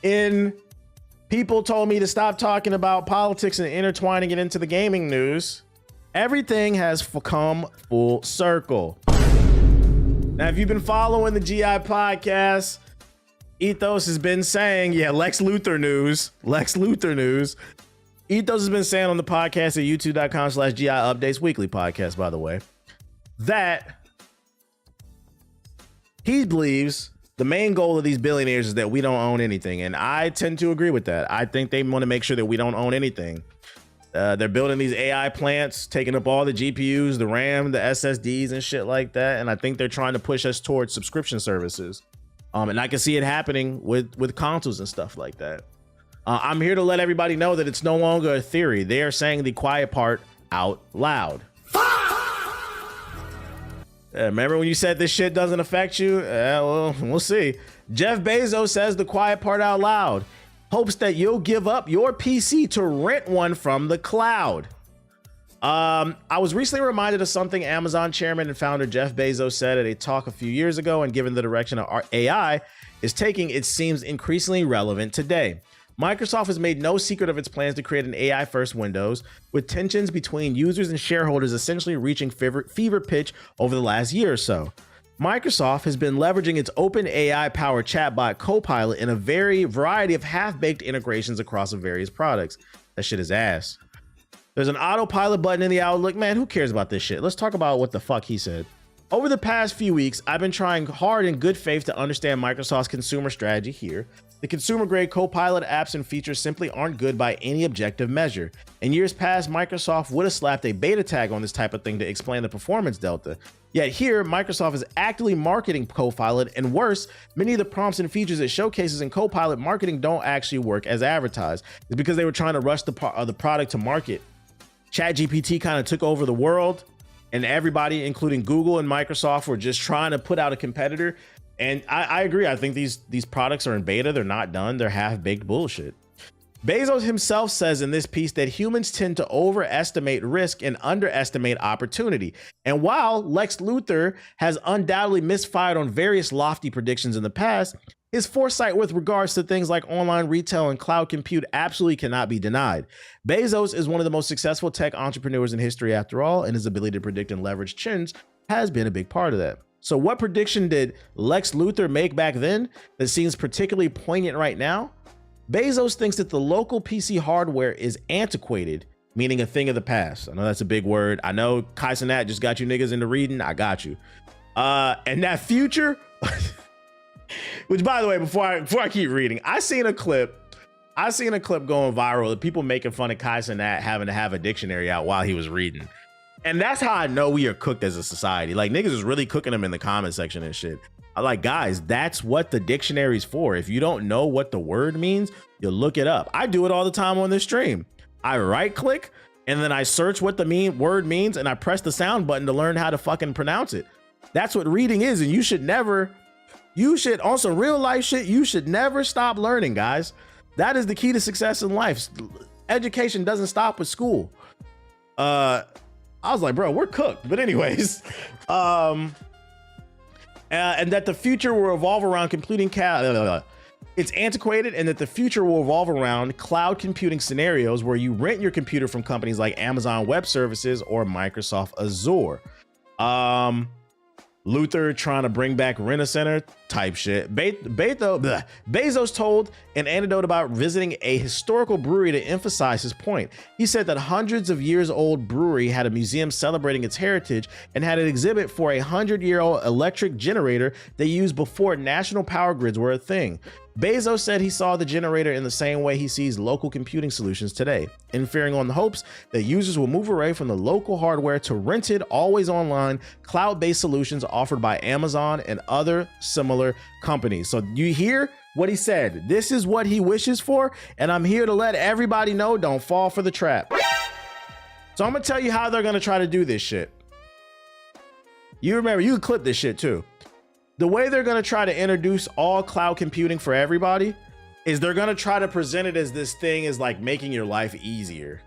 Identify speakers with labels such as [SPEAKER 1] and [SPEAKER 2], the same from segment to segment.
[SPEAKER 1] in people told me to stop talking about politics and intertwining it into the gaming news, everything has come full circle. Now, if you've been following the GI podcast, Ethos has been saying, Lex Luthor news. Ethos has been saying on the podcast at youtube.com/GI updates, weekly podcast, by the way, that he believes the main goal of these billionaires is that we don't own anything. And I tend to agree with that. I think they want to make sure that we don't own anything. They're building these AI plants, taking up all the GPUs, the RAM, the SSDs and shit like that. And I think they're trying to push us towards subscription services. And I can see it happening with consoles and stuff like that. I'm here to let everybody know that it's no longer a theory. They are saying the quiet part out loud. Remember when you said this shit doesn't affect you? Well, we'll see. Jeff Bezos says the quiet part out loud. Hopes that you'll give up your PC to rent one from the cloud. I was recently reminded of something Amazon chairman and founder Jeff Bezos said at a talk a few years ago, and given the direction our AI is taking, it seems increasingly relevant today. Microsoft has made no secret of its plans to create an AI-first Windows, with tensions between users and shareholders essentially reaching fever pitch over the last year or so. Microsoft has been leveraging its open AI-powered chatbot Copilot in a variety of half-baked integrations across various products. That shit is ass. There's an autopilot button in the Outlook. Man, who cares about this shit? Let's talk about what the fuck he said. Over the past few weeks, I've been trying hard in good faith to understand Microsoft's consumer strategy here. The consumer-grade Copilot apps and features simply aren't good by any objective measure. In years past, Microsoft would have slapped a beta tag on this type of thing to explain the performance delta. Yet here, Microsoft is actively marketing Copilot, and worse, many of the prompts and features it showcases in Copilot marketing don't actually work as advertised. It's because they were trying to rush the product to market. ChatGPT kind of took over the world, and everybody, including Google and Microsoft, were just trying to put out a competitor. And I agree. I think these products are in beta. They're not done. They're half-baked bullshit. Bezos himself says in this piece that humans tend to overestimate risk and underestimate opportunity. And while Lex Luthor has undoubtedly misfired on various lofty predictions in the past, his foresight with regards to things like online retail and cloud compute absolutely cannot be denied. Bezos is one of the most successful tech entrepreneurs in history after all, and his ability to predict and leverage trends has been a big part of that. So what prediction did Lex Luthor make back then that seems particularly poignant right now? Bezos thinks that the local PC hardware is antiquated, meaning a thing of the past. I know that's a big word. I know Kai Cenat just got you niggas into reading. I got you. And that future, which by the way, before I keep reading, I seen a clip going viral of people making fun of Kai Cenat having to have a dictionary out while he was reading. And that's how I know we are cooked as a society. Like, niggas is really cooking them in the comment section and shit. I'm like, guys, that's what the dictionary's for. If you don't know what the word means, you look it up. I do it all the time on this stream. I right click and then I search what the word means and I press the sound button to learn how to fucking pronounce it. That's what reading is. And you should on some real life shit, you should never stop learning, guys. That is the key to success in life. Education doesn't stop with school. I was like, bro, we're cooked. But anyways, and that the future will revolve around it's antiquated, and that the future will revolve around cloud computing scenarios where you rent your computer from companies like Amazon Web Services or Microsoft Azure. Luthor trying to bring back Rent-A-Center type shit. Bezos told an anecdote about visiting a historical brewery to emphasize his point. He said that hundreds of years old brewery had a museum celebrating its heritage and had an exhibit for a 100-year-old electric generator they used before national power grids were a thing. Bezos said he saw the generator in the same way he sees local computing solutions today, inferring on the hopes that users will move away from the local hardware to rented, always online, cloud-based solutions offered by Amazon and other similar companies. So you hear what he said. This is what he wishes for, and I'm here to let everybody know, don't fall for the trap. So I'm gonna tell you how they're gonna try to do this shit. You remember, you can clip this shit too. The way they're going to try to introduce all cloud computing for everybody is they're going to try to present it as this thing is like making your life easier,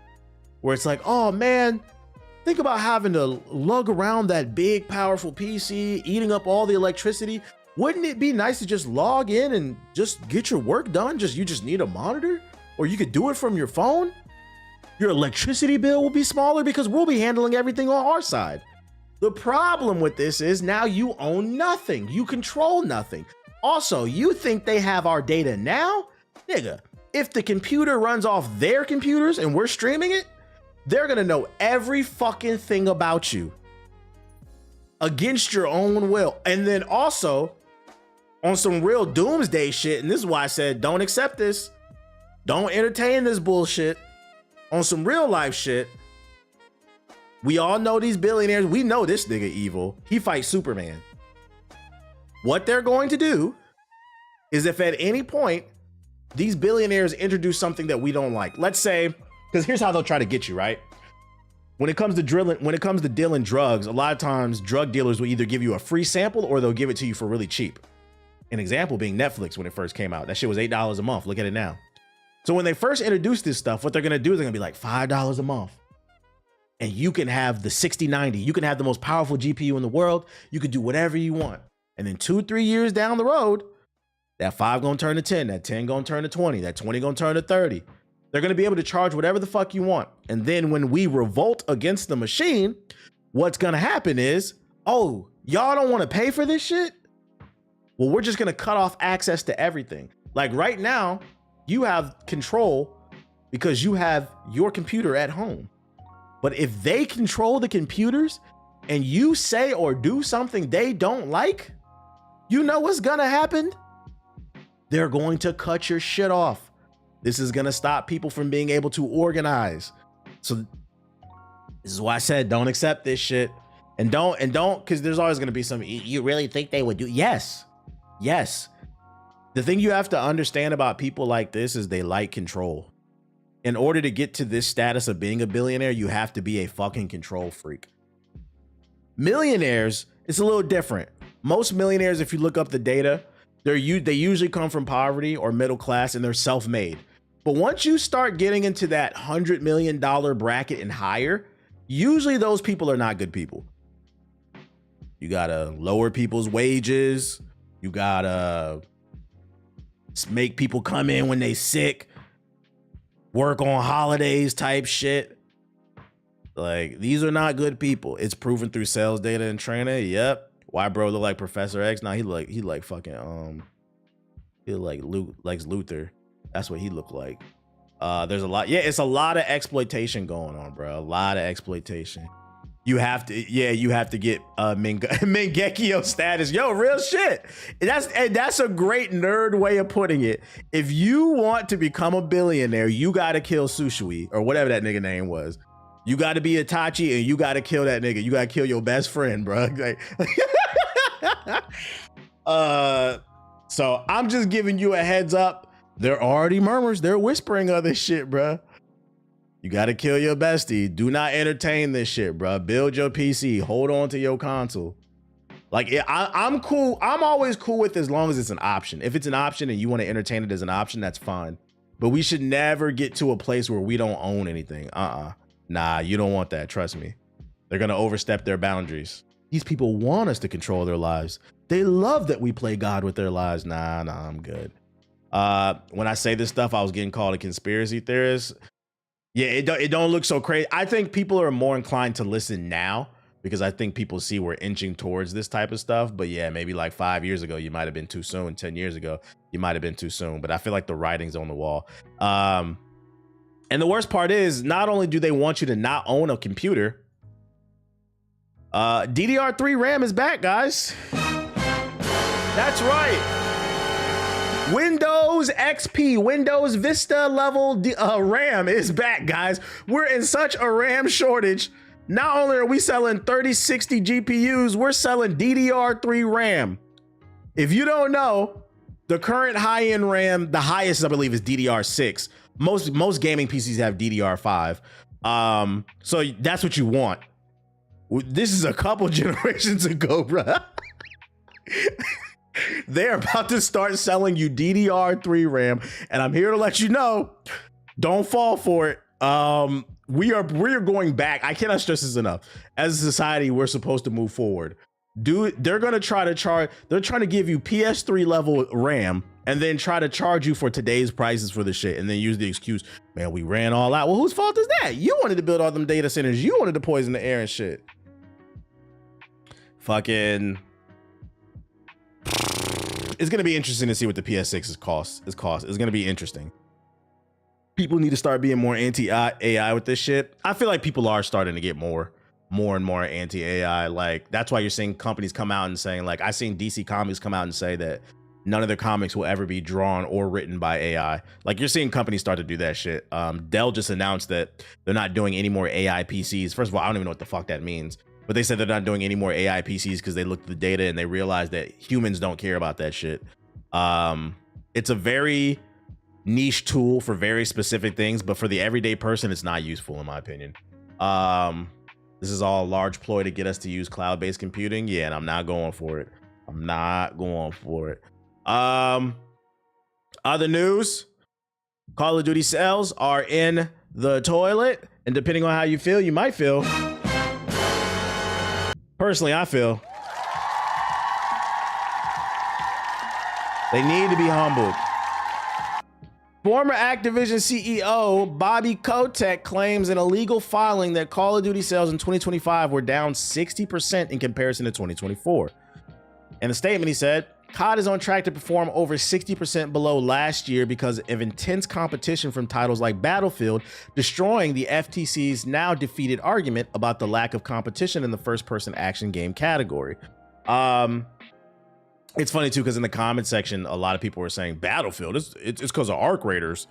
[SPEAKER 1] where it's like, oh man, think about having to lug around that big, powerful PC, eating up all the electricity. Wouldn't it be nice to just log in and just get your work done? You just need a monitor, or you could do it from your phone. Your electricity bill will be smaller because we'll be handling everything on our side. The problem with this is now you own nothing. You control nothing. Also, you think they have our data now? Nigga, if the computer runs off their computers and we're streaming it, they're gonna know every fucking thing about you against your own will. And then also, on some real doomsday shit, and this is why I said don't accept this, don't entertain this bullshit. On some real life shit, we all know these billionaires. We know this nigga evil. He fights Superman. What they're going to do is, if at any point these billionaires introduce something that we don't like, let's say, because here's how they'll try to get you, right? When it comes to dealing drugs, a lot of times drug dealers will either give you a free sample or they'll give it to you for really cheap. An example being Netflix when it first came out. That shit was $8 a month. Look at it now. So when they first introduced this stuff, what they're gonna do is they're gonna be like $5 a month. And you can have the 6090. You can have the most powerful GPU in the world. You can do whatever you want. And then 2-3 years down the road, that 5 gonna turn to 10, that 10 gonna turn to 20, that 20 gonna turn to 30. They're gonna be able to charge whatever the fuck you want. And then when we revolt against the machine, what's gonna happen is, oh, y'all don't wanna pay for this shit? Well, we're just gonna cut off access to everything. Like right now, you have control because you have your computer at home. But if they control the computers and you say or do something they don't like, you know what's gonna happen? They're going to cut your shit off. This is gonna stop people from being able to organize. So this is why I said don't accept this shit. And don't, because there's always gonna be some, you really think they would do? Yes. The thing you have to understand about people like this is they like control. In order to get to this status of being a billionaire, you have to be a fucking control freak. Millionaires, it's a little different. Most millionaires, if you look up the data, they usually come from poverty or middle class and they're self-made. But once you start getting into that $100 million bracket and higher, usually those people are not good people. You gotta lower people's wages. You gotta make people come in when they sick, work on holidays type shit. Like, these are not good people. It's proven through sales data and training. Yep. Why bro look like Professor X? Nah, he like fucking he like Lex Luthor. That's what he looked like. There's a lot. Yeah, it's a lot of exploitation going on, bro. A lot of exploitation. You have to get Mangekyo status. Yo, real shit. That's a great nerd way of putting it. If you want to become a billionaire, you gotta kill Sushui or whatever that nigga name was. You gotta be Itachi and you gotta kill that nigga. You gotta kill your best friend, bro. Like, so I'm just giving you a heads up. There are already murmurs. They're whispering other shit, bro. You got to kill your bestie. Do not entertain this shit, bro. Build your PC. Hold on to your console. Like, I'm cool. I'm always cool with as long as it's an option. If it's an option and you want to entertain it as an option, that's fine. But we should never get to a place where we don't own anything. Nah, you don't want that. Trust me. They're going to overstep their boundaries. These people want us to control their lives. They love that we play God with their lives. Nah, I'm good. When I say this stuff, I was getting called a conspiracy theorist. Yeah, it don't look so crazy. I think people are more inclined to listen now because I think people see we're inching towards this type of stuff. But yeah, maybe like 5 years ago, you might have been too soon. 10 years ago, you might have been too soon. But I feel like the writing's on the wall. And the worst part is, not only do they want you to not own a computer, DDR3 RAM is back, guys. That's right. Windows XP, Windows Vista level RAM is back, guys. We're in such a RAM shortage. Not only are we selling 3060 GPUs, we're selling DDR3 RAM. If you don't know, the current high-end RAM, the highest I believe is DDR6. Most gaming PCs have DDR5. So that's what you want. This is a couple generations ago, bruh. They're about to start selling you DDR3 RAM, and I'm here to let you know, don't fall for it. We are going back. I cannot stress this enough. As a society, we're supposed to move forward. Dude, they're gonna try to charge. They're trying to give you PS3 level RAM and then try to charge you for today's prices for the shit, and then use the excuse, man, we ran all out. Well, whose fault is that? You wanted to build all them data centers. You wanted to poison the air and shit. Fucking. It's gonna be interesting to see what the PS6 cost. It's gonna be interesting. People need to start being more anti-AI with this shit. I feel like people are starting to get more and more anti-AI. Like, that's why you're seeing companies come out and saying, like, I've seen DC Comics come out and say that none of their comics will ever be drawn or written by AI. Like, you're seeing companies start to do that shit. Dell just announced that they're not doing any more AI PCs. First of all, I don't even know what the fuck that means, but they said they're not doing any more AI PCs because they looked at the data and they realized that humans don't care about that shit. It's a very niche tool for very specific things, but for the everyday person, it's not useful in my opinion. This is all a large ploy to get us to use cloud-based computing. Yeah, and I'm not going for it. I'm not going for it. Other news, Call of Duty sales are in the toilet, and depending on how you feel, you might feel. Personally, I feel they need to be humbled. Former Activision CEO Bobby Kotick claims an illegal filing that Call of Duty sales in 2025 were down 60% in comparison to 2024. In a statement, he said, COD is on track to perform over 60% below last year because of intense competition from titles like Battlefield, destroying the FTC's now defeated argument about the lack of competition in the first-person action game category. It's funny too, because in the comment section, a lot of people were saying Battlefield, it's because of Arc Raiders.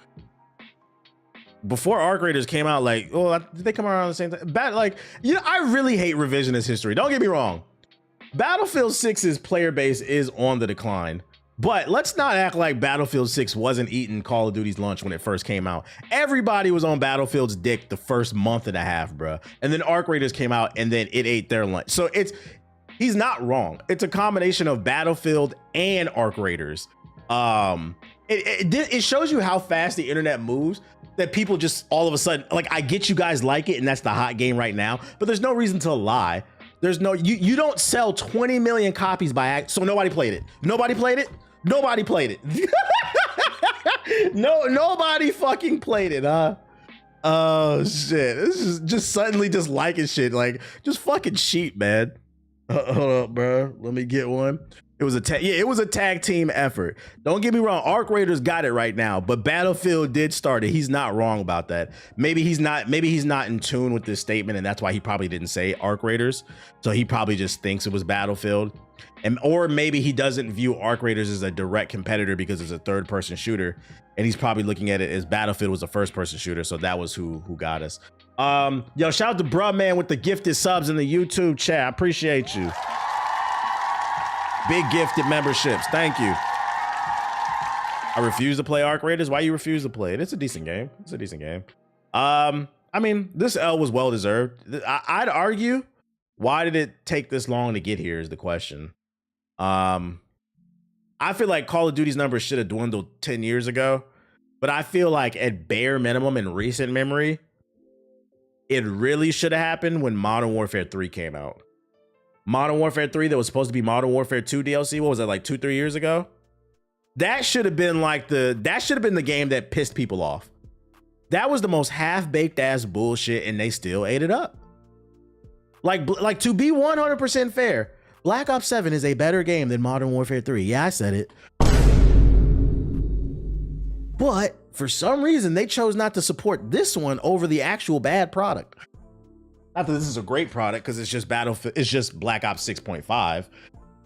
[SPEAKER 1] Before Arc Raiders came out, like, oh, did they come out around the same time? Like, you know, I really hate revisionist history. Don't get me wrong. Battlefield 6's player base is on the decline, but let's not act like Battlefield 6 wasn't eating Call of Duty's lunch when it first came out. Everybody was on Battlefield's dick the first month and a half, bruh. And then Arc Raiders came out and then it ate their lunch. So he's not wrong. It's a combination of Battlefield and Arc Raiders. It shows you how fast the internet moves, that people just all of a sudden, like, I get you guys like it and that's the hot game right now, but there's no reason to lie. There's no, you don't sell 20 million copies by act, so nobody played it. Nobody played it. Nobody played it. Nobody fucking played it, huh? Oh shit! This is just suddenly just liking shit, like just fucking sheep, man. Hold up, bro. Let me get one. It was a tag team effort. Don't get me wrong. Arc Raiders got it right now, but Battlefield did start it. He's not wrong about that. Maybe he's not in tune with this statement, and that's why he probably didn't say Arc Raiders. So he probably just thinks it was Battlefield, or maybe he doesn't view Arc Raiders as a direct competitor because it's a third-person shooter, and he's probably looking at it as Battlefield was a first-person shooter. So that was who got us. Yo, shout out to bruh man with the gifted subs in the YouTube chat. I appreciate you. Big gifted memberships. Thank you. I refuse to play Arc Raiders. Why you refuse to play it? It's a decent game. It's a decent game. I mean, this L was well deserved. I'd argue, why did it take this long to get here is the question. I feel like Call of Duty's numbers should have dwindled 10 years ago, but I feel like at bare minimum in recent memory, it really should have happened when Modern Warfare 3 came out. Modern Warfare 3 that was supposed to be Modern Warfare 2 DLC. What was that, like 2-3 years ago? That should have been like the game that pissed people off. That was the most half-baked ass bullshit, and they still ate it up. Like to be 100% fair, Black Ops 7 is a better game than Modern Warfare 3. Yeah, I said it. But for some reason, they chose not to support this one over the actual bad product. Not that this is a great product, because it's just Battlefield, it's just Black Ops 6.5,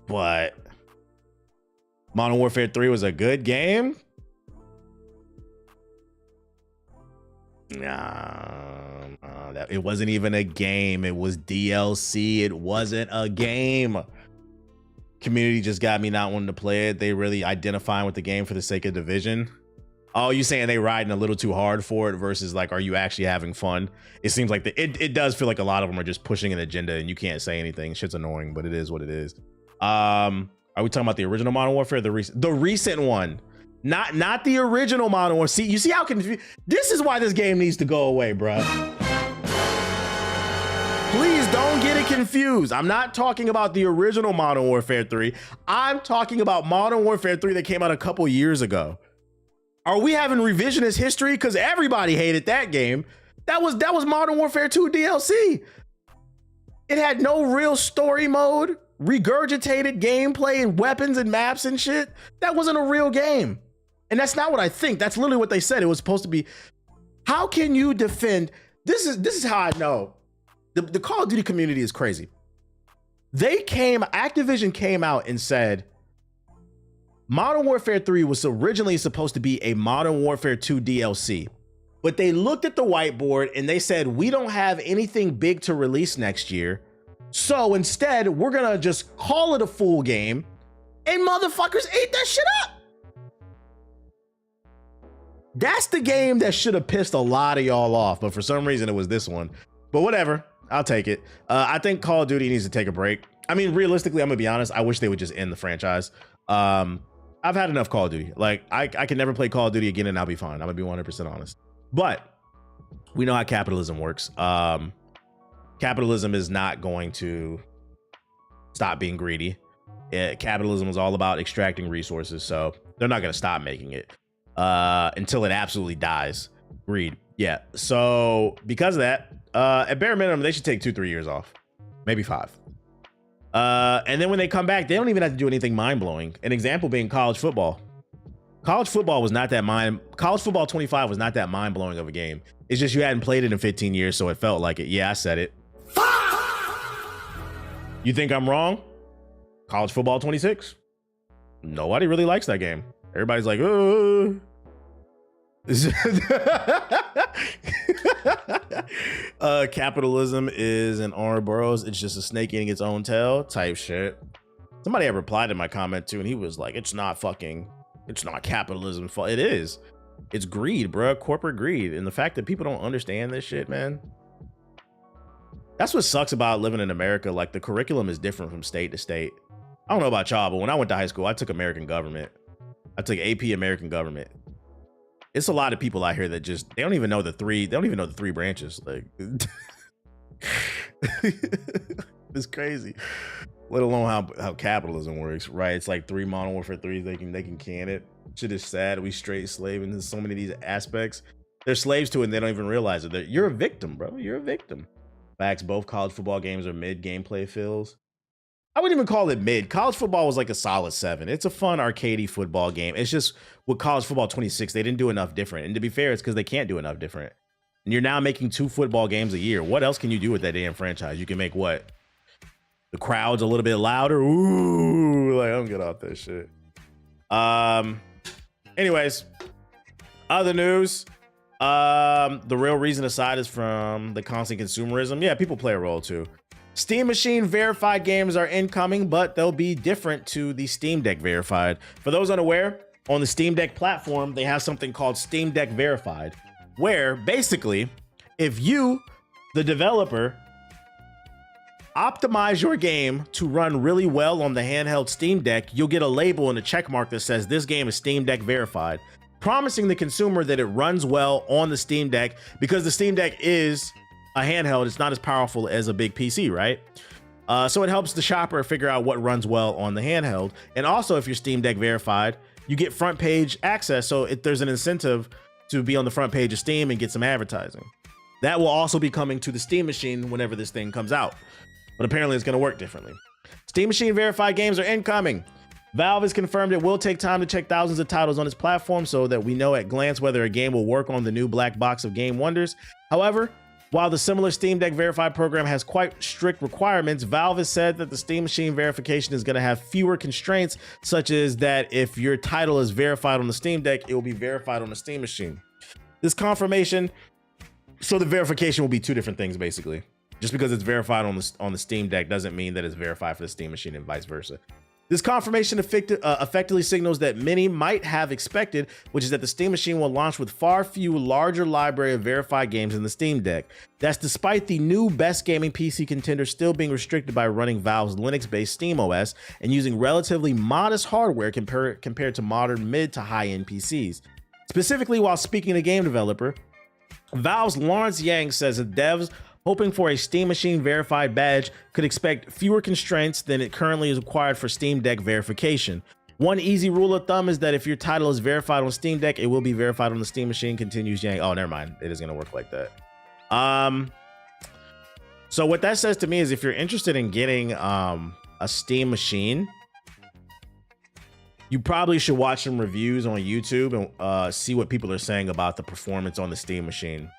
[SPEAKER 1] but Modern Warfare 3 was a good game. Nah, it wasn't even a game. It was DLC. It wasn't a game. Community just got me not wanting to play it. They really identifying with the game for the sake of Division. Oh, you saying they riding a little too hard for it versus like, are you actually having fun? It seems like it does feel like a lot of them are just pushing an agenda and you can't say anything. Shit's annoying, but it is what it is. Are we talking about the original Modern Warfare? The recent one, not the original Modern Warfare. See, you see how confused. This is why this game needs to go away, bro. Please don't get it confused. I'm not talking about the original Modern Warfare 3. I'm talking about Modern Warfare 3 that came out a couple years ago. Are we having revisionist history? Because everybody hated that game. That was Modern Warfare 2 DLC. It had no real story mode, regurgitated gameplay and weapons and maps and shit. That wasn't a real game. And that's not what I think. That's literally what they said. It was supposed to be. How can you defend? This is how I know. The Call of Duty community is crazy. Activision came out and said, Modern Warfare 3 was originally supposed to be a Modern Warfare 2 DLC. But they looked at the whiteboard and they said, we don't have anything big to release next year. So instead, we're gonna just call it a full game. And motherfuckers ate that shit up. That's the game that should have pissed a lot of y'all off. But for some reason, it was this one. But whatever. I'll take it. I think Call of Duty needs to take a break. I mean, realistically, I'm gonna be honest. I wish they would just end the franchise. I've had enough Call of Duty. Like, I can never play Call of Duty again and I'll be fine. I'm gonna be 100% honest. But we know how capitalism works. Capitalism is not going to stop being greedy. Capitalism is all about extracting resources. So they're not gonna stop making it until it absolutely dies. Greed. Yeah. So because of that, at bare minimum, they should take 2-3 years off, maybe 5. And then when they come back, they don't even have to do anything mind-blowing. An example being college football. College football 25 was not that mind-blowing of a game. It's just you hadn't played it in 15 years, so it felt like it. Yeah, I said it. You think I'm wrong? College football 26. Nobody really likes that game. Everybody's like, oh. Capitalism is an Ouroboros. It's just a snake eating its own tail type shit. Somebody had replied to my comment too, and he was like, it's not capitalism. It is. It's greed, bro. Corporate greed. And the fact that people don't understand this shit, man. That's what sucks about living in America. Like, the curriculum is different from state to state. I don't know about y'all, but when I went to high school, I took American government. I took AP American government. It's a lot of people out here that just, they don't even know the three branches. Like, it's crazy. Let alone how capitalism works, right? It's like 3 Modern Warfare 3s, they can can it. Shit is sad. We straight slave in so many of these aspects. They're slaves to it and they don't even realize it. You're a victim, bro. You're a victim. Facts, both college football games are mid gameplay feels. I wouldn't even call it mid. College football was like a solid 7. It's a fun arcadey football game. It's just with college football 26, they didn't do enough different. And to be fair, it's because they can't do enough different. And you're now making 2 football games a year. What else can you do with that damn franchise? You can make what? The crowd's a little bit louder. Ooh, like, I don't get off that shit. Anyways, other news. The real reason aside is from the constant consumerism. Yeah, people play a role too. Steam Machine verified games are incoming, but they'll be different to the Steam Deck verified. For those unaware, on the Steam Deck platform, they have something called Steam Deck Verified, where basically, if you, the developer, optimize your game to run really well on the handheld Steam Deck, you'll get a label and a check mark that says this game is Steam Deck verified, promising the consumer that it runs well on the Steam Deck, because the Steam Deck is a handheld. It's not as powerful as a big PC, right? So it helps the shopper figure out what runs well on the handheld. And also, if you're Steam Deck verified, you get front page access. So there's an incentive to be on the front page of Steam and get some advertising. That will also be coming to the Steam Machine whenever this thing comes out. But apparently it's going to work differently. Steam Machine verified games are incoming. Valve has confirmed it will take time to check thousands of titles on its platform so that we know at glance whether a game will work on the new black box of Game Wonders. However, while the similar Steam Deck verified program has quite strict requirements, Valve has said that the Steam Machine verification is going to have fewer constraints, such as that if your title is verified on the Steam Deck, it will be verified on the Steam Machine. This confirmation, so the verification will be 2 different things, basically. Just because it's verified on the Steam Deck doesn't mean that it's verified for the Steam Machine and vice versa. This confirmation effectively signals that many might have expected, which is that the Steam Machine will launch with far few larger library of verified games in the Steam Deck. That's despite the new best gaming PC contender still being restricted by running Valve's Linux-based SteamOS and using relatively modest hardware compared to modern mid to high-end PCs. Specifically, while speaking to game developer, Valve's Lawrence Yang says that devs hoping for a Steam Machine verified badge could expect fewer constraints than it currently is required for Steam Deck verification. One easy rule of thumb is that if your title is verified on Steam Deck, it will be verified on the Steam Machine. Continues Yang. Oh, never mind. It is going to work like that. So what that says to me is if you're interested in getting a Steam Machine, you probably should watch some reviews on YouTube and see what people are saying about the performance on the Steam Machine.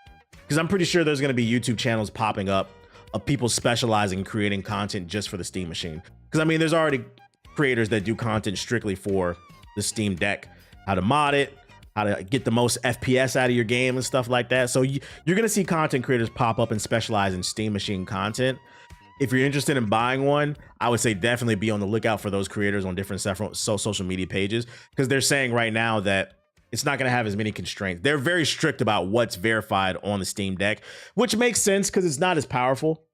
[SPEAKER 1] Because I'm pretty sure there's going to be YouTube channels popping up of people specializing in creating content just for the Steam Machine. Because I mean, there's already creators that do content strictly for the Steam Deck, how to mod it, how to get the most FPS out of your game and stuff like that. So you're going to see content creators pop up and specialize in Steam Machine content. If you're interested in buying one, I would say definitely be on the lookout for those creators on different social media pages, because they're saying right now that it's not going to have as many constraints. They're very strict about what's verified on the Steam Deck, which makes sense because it's not as powerful.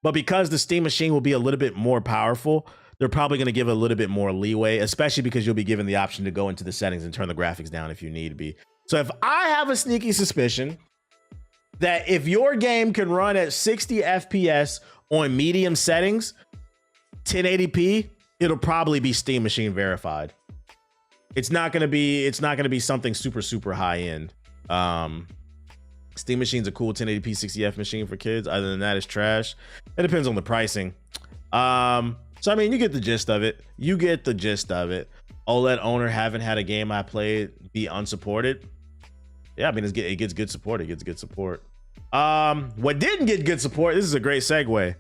[SPEAKER 1] But because the Steam Machine will be a little bit more powerful, they're probably going to give it a little bit more leeway, especially because you'll be given the option to go into the settings and turn the graphics down if you need to be. So if I have a sneaky suspicion that if your game can run at 60 FPS on medium settings, 1080p, it'll probably be Steam Machine verified. It's not going to be something super high end. Steam Machine's a cool 1080p 60F machine for kids. Other than that, it's trash. It depends on the pricing. So I mean, you get the gist of it. OLED owner haven't had a game I played be unsupported. Yeah, I mean, it gets good support. What didn't get good support, this is a great segue,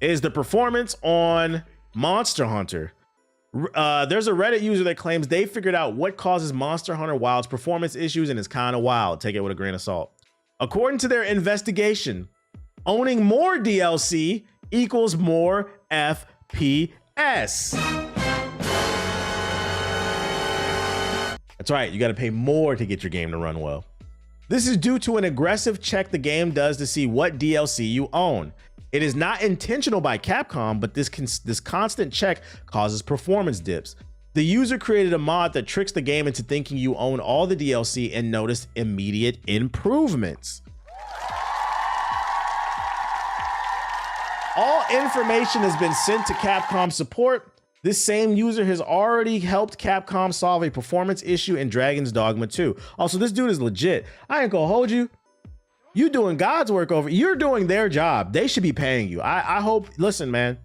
[SPEAKER 1] is the performance on Monster Hunter. There's a Reddit user that claims they figured out what causes Monster Hunter Wild's performance issues, and it's kind of wild. Take it with a grain of salt. According to their investigation, owning more DLC equals more FPS. That's right, you got to pay more to get your game to run well. This is due to an aggressive check the game does to see what DLC you own. It is not intentional by Capcom, but this constant check causes performance dips. The user created a mod that tricks the game into thinking you own all the DLC and noticed immediate improvements. All information has been sent to Capcom support. This same user has already helped Capcom solve a performance issue in Dragon's Dogma 2. Also, this dude is legit. I ain't gonna hold you. You doing God's work over. You're doing their job. They should be paying you. I hope, listen, man,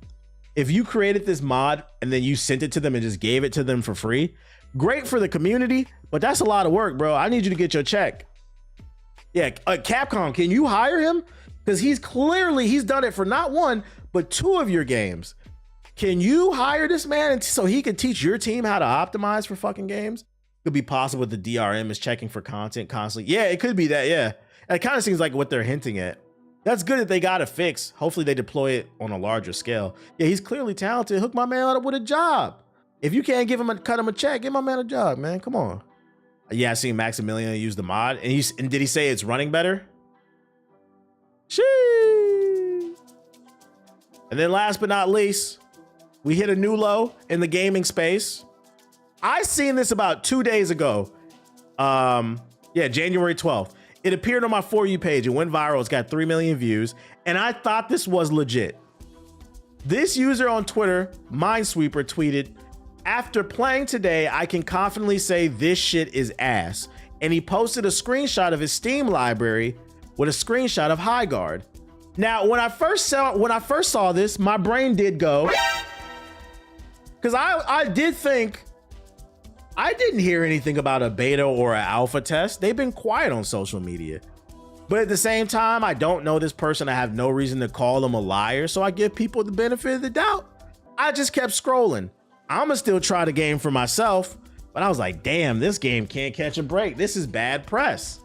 [SPEAKER 1] if you created this mod and then you sent it to them and just gave it to them for free, great for the community, but that's a lot of work, bro. I need you to get your check. Yeah, Capcom, can you hire him? Because he's done it for not one, but two of your games. Can you hire this man so he can teach your team how to optimize for fucking games? Could be possible the DRM is checking for content constantly. Yeah, it could be that, yeah. It kind of seems like what they're hinting at. That's good that they got a fix. Hopefully they deploy it on a larger scale. Yeah, he's clearly talented. Hook my man up with a job. If you can't cut him a check, give my man a job, man. Come on. Yeah, I seen Maximilian use the mod. And did he say it's running better? Sheesh. And then last but not least, we hit a new low in the gaming space. I seen this about 2 days ago. Yeah, January 12th. It appeared on my For You page. It went viral. It's got 3 million views. And I thought this was legit. This user on Twitter, Minesweeper, tweeted, "After playing today, I can confidently say this shit is ass." And he posted a screenshot of his Steam library with a screenshot of Highguard. Now, when I first saw this, my brain did go, because I did think, I didn't hear anything about a beta or an alpha test. They've been quiet on social media. But at the same time, I don't know this person. I have no reason to call them a liar, so I give people the benefit of the doubt. I just kept scrolling. I'ma still try the game for myself, but I was like, damn, this game can't catch a break. This is bad press.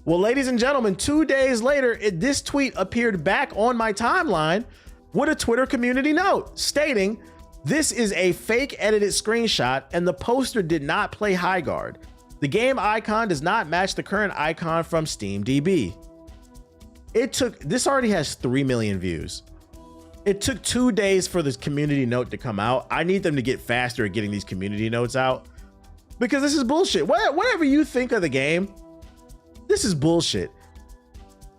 [SPEAKER 1] Well, ladies and gentlemen, 2 days later, this tweet appeared back on my timeline with a Twitter community note stating, "This is a fake edited screenshot and the poster did not play Highguard. The game icon does not match the current icon from SteamDB." This already has 3 million views. It took 2 days for this community note to come out. I need them to get faster at getting these community notes out because this is bullshit. Whatever you think of the game, this is bullshit.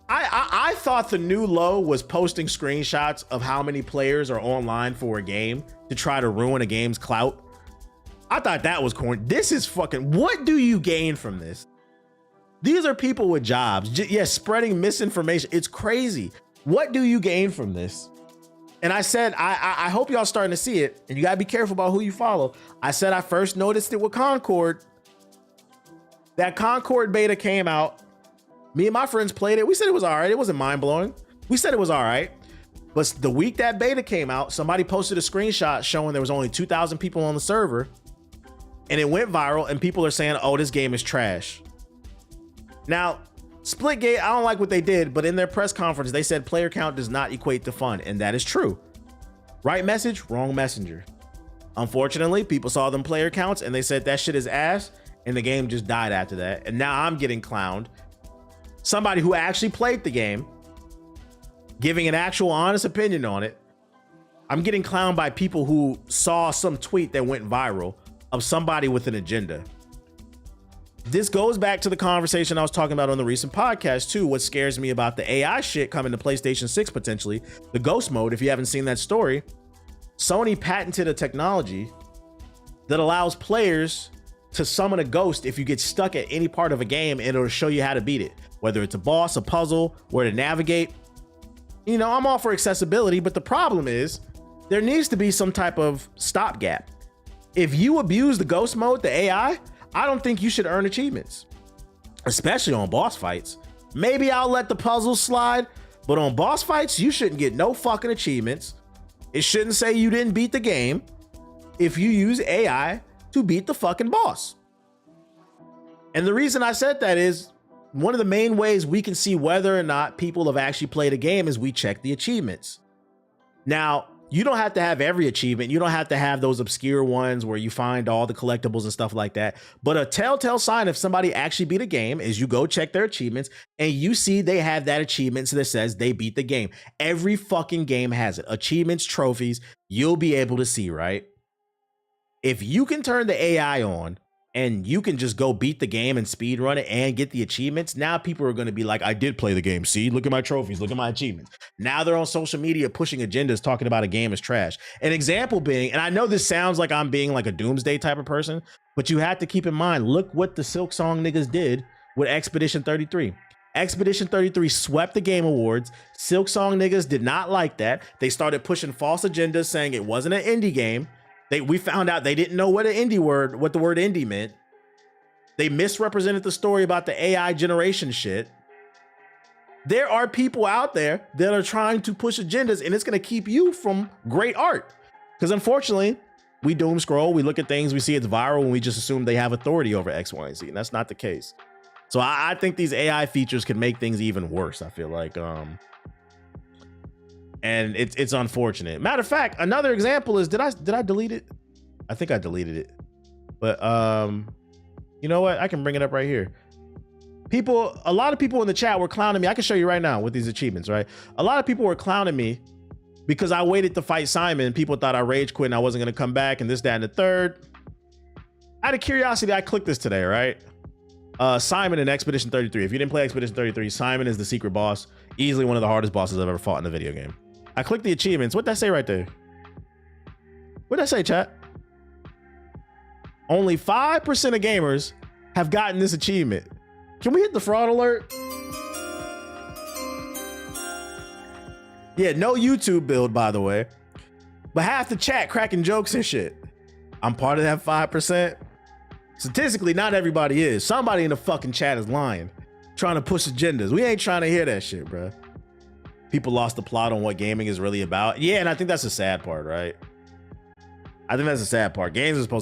[SPEAKER 1] I thought the new low was posting screenshots of how many players are online for a game to try to ruin a game's clout. I thought that was corny. This is fucking, what do you gain from this? These are people with jobs. Yes, spreading misinformation. It's crazy. What do you gain from this? And I said, I hope y'all starting to see it, and you gotta be careful about who you follow. I said I first noticed it with Concord. That Concord beta came out. Me and my friends played it. We said it was all right. It wasn't mind blowing. We said it was all right. But the week that beta came out, somebody posted a screenshot showing there was only 2,000 people on the server, and it went viral, and people are saying, oh, this game is trash. Now, Splitgate, I don't like what they did, but in their press conference, they said player count does not equate to fun, and that is true. Right message, wrong messenger. Unfortunately, people saw them player counts, and they said that shit is ass, and the game just died after that. And now I'm getting clowned. Somebody who actually played the game, giving an actual honest opinion on it. I'm getting clowned by people who saw some tweet that went viral of somebody with an agenda. This goes back to the conversation I was talking about on the recent podcast too. What scares me about the AI shit coming to PlayStation 6 potentially, the ghost mode, if you haven't seen that story, Sony patented a technology that allows players to summon a ghost if you get stuck at any part of a game, and it'll show you how to beat it. Whether it's a boss, a puzzle, where to navigate. You know, I'm all for accessibility, but the problem is there needs to be some type of stopgap. If you abuse the ghost mode, the AI, I don't think you should earn achievements, especially on boss fights. Maybe I'll let the puzzles slide, but on boss fights, you shouldn't get no fucking achievements. It shouldn't say you didn't beat the game if you use AI to beat the fucking boss. And the reason I said that is one of the main ways we can see whether or not people have actually played a game is we check the achievements. Now, you don't have to have every achievement. You don't have to have those obscure ones where you find all the collectibles and stuff like that. But a telltale sign if somebody actually beat a game is you go check their achievements and you see they have that achievement that says they beat the game. Every fucking game has it. Achievements, trophies, you'll be able to see, right? If you can turn the AI on and you can just go beat the game and speed run it and get the achievements, now people are going to be like, I did play the game. See, look at my trophies, look at my achievements. Now they're on social media pushing agendas talking about a game is trash. An example being, and I know this sounds like I'm being like a doomsday type of person, but you have to keep in mind, look what the Silk Song niggas did with Expedition 33. Expedition 33 swept the Game Awards. Silk Song niggas did not like that. They started pushing false agendas saying it wasn't an indie game. We found out they didn't know what the word indie meant. They misrepresented the story about the AI generation shit. There are people out there that are trying to push agendas, and it's going to keep you from great art. Because unfortunately, we doom scroll, we look at things, we see it's viral, and we just assume they have authority over X, Y, and Z. And that's not the case. So I think these AI features can make things even worse, I feel like. And it's unfortunate. Matter of fact, another example is, did I delete it? I think I deleted it. But you know what? I can bring it up right here. A lot of people in the chat were clowning me. I can show you right now with these achievements, right? A lot of people were clowning me because I waited to fight Simon. People thought I rage quit and I wasn't going to come back and this, that, and the third. Out of curiosity, I clicked this today, right? Simon in Expedition 33. If you didn't play Expedition 33, Simon is the secret boss. Easily one of the hardest bosses I've ever fought in a video game. I clicked the achievements. What'd that say right there? What'd that say, chat? Only 5% of gamers have gotten this achievement. Can we hit the fraud alert? Yeah, no YouTube build, by the way. But half the chat cracking jokes and shit. I'm part of that 5%. Statistically, not everybody is. Somebody in the fucking chat is lying, trying to push agendas. We ain't trying to hear that shit, bro. People lost the plot on what gaming is really about. Yeah, and I think that's the sad part, right? I think that's the sad part. Games are supposed to